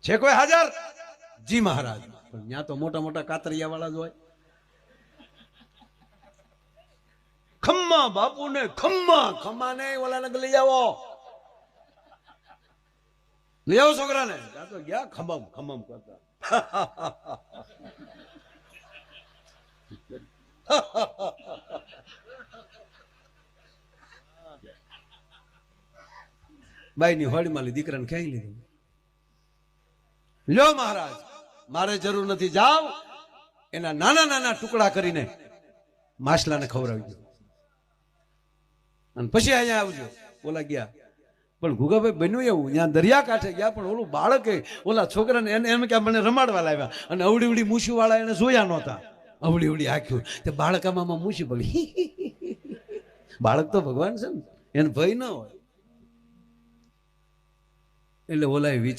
છે કોઈ હાજર? જી મહારાજ. પણ ત્યાં તો મોટા મોટા કાતરિયા વાળા જ હોય. ખમ્મા બાપુ ને ખમ્મા. ખમ્મા ને ઓલા લઈ આવો, લઈ આવો છોકરાને. તો ગયા ખમમ ખમમ કરતા. બાઈ ની હોળીમાં દીકરાને ક્યાંય લીધું. લ્યો મહારાજ, મારે જરૂર નથી, જાવ એના નાના નાના ટુકડા કરીને માછલાને ખવડાવી દો અને પછી અહીંયા આવજો. ઓલા ગયા, પણ ગુગાભાઈ બન્યું એવું, ત્યાં દરિયા કાંઠે ગયા, પણ ઓલું બાળકે ઓલા છોકરાને એમ કે મને રમાડવા લાવ્યા, અને અવડી ઉડી મૂછું વાળા એને જોયા નહોતા. અવડી ઉડી આખ્યું તે બાળકામાં મૂછી પડી. બાળક તો ભગવાન છે ને, એને ભય ન હોય. એટલે ઓલા